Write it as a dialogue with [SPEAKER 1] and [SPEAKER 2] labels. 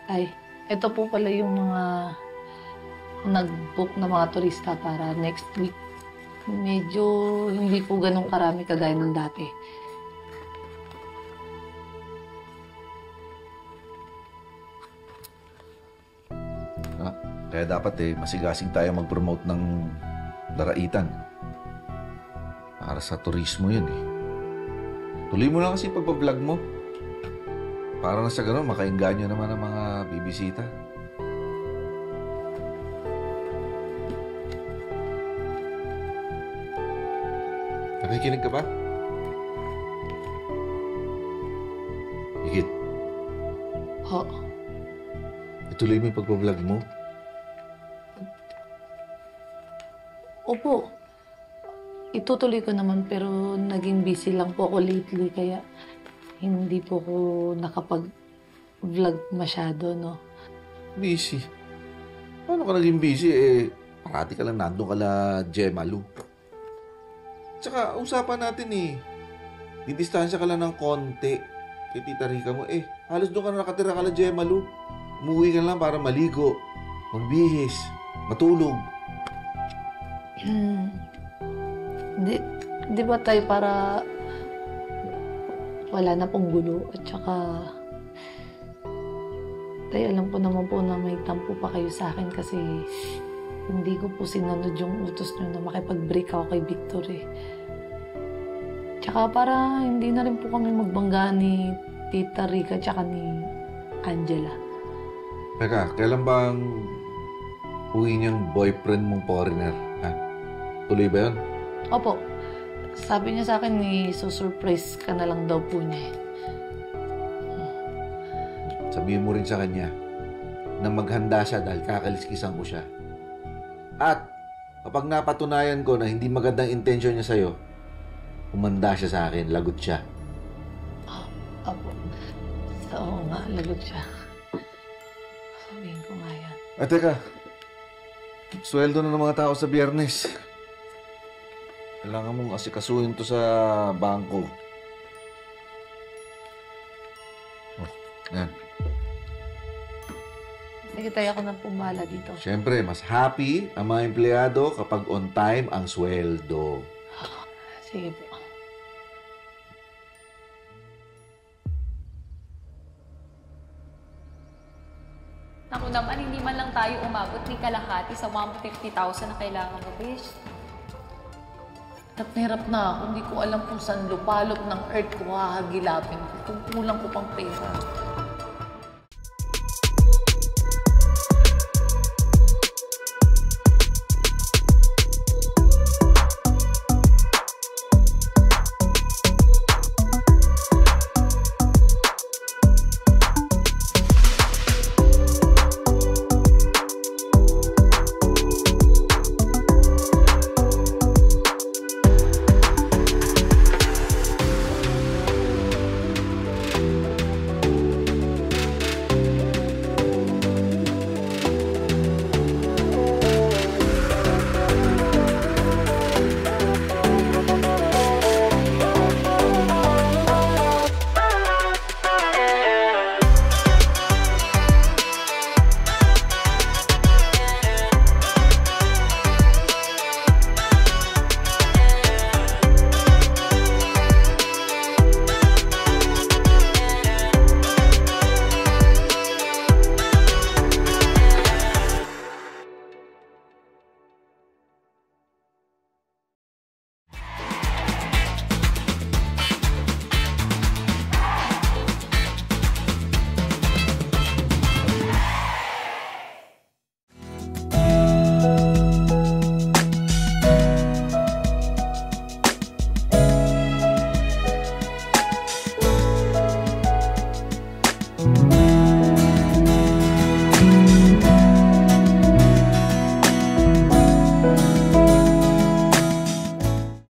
[SPEAKER 1] Ay, ito po pala yung mga nag-book na mga turista para next week. Medyo hindi po ganun karami kagaya ng dati.
[SPEAKER 2] Kaya dapat masigasig tayo mag-promote ng daraitan. Para sa turismo yun Tuloy mo lang kasi pagpa-vlog mo. Para na sa gano'n, makainganyo naman ang mga bibisita. Nakikinig ka ba? Higit.
[SPEAKER 1] Ho.
[SPEAKER 2] Ituloy mo yung pagpa-vlog mo.
[SPEAKER 1] Opo. Itutuloy ko naman pero naging busy lang po ako lately kaya hindi po ko nakapag-vlog masyado, no?
[SPEAKER 2] Busy? Paano ka naging busy? Parati ka lang nandun ka la Gemma Lu. Tsaka, usapan natin didistansya ka lang ng konti kay Tita Rica mo. Halos doon ka na nakatira ka la Gemma Lu. Umuwi ka lang para maligo, magbihis, matulog.
[SPEAKER 1] Di ba tayo para wala na pong gulo at saka tayo alam po naman po na may tampo pa kayo sa akin kasi hindi ko po sinunod yung utos nyo na makipag-break ako kay Victor Tsaka para hindi na rin po kami magbangga ni Tita Rica tsaka ni Angela.
[SPEAKER 2] Teka, kailan bang uwi niyang boyfriend mong foreigner? Tuloy ba yun?
[SPEAKER 1] Opo. Sabi niya sa akin susurprise ka na lang daw po niya
[SPEAKER 2] Sabihin mo rin sa kanya na maghanda siya dahil kakaliskisan ko siya. At kapag napatunayan ko na hindi magandang intention niya sa'yo, umanda siya sa akin, lagot siya.
[SPEAKER 1] Opo. Oo nga, lagot siya. Sabihin ko nga yan.
[SPEAKER 2] Teka. Sweldo na ng mga tao sa Biyernes. Kailangan mong asikasuhin to sa bangko. Yan.
[SPEAKER 1] Sige tayo ako nang pumala dito.
[SPEAKER 2] Siyempre, mas happy ang mga empleyado kapag on time ang sweldo.
[SPEAKER 1] Sige po.
[SPEAKER 3] Naku naman, hindi man lang tayo umabot ni kalahati sa 150,000 na kailangan mo, Bish.
[SPEAKER 1] Hirap na ako. Hindi ko alam kung saan lupalop ng earth ko hahagilapin kung kulang ko pang pera.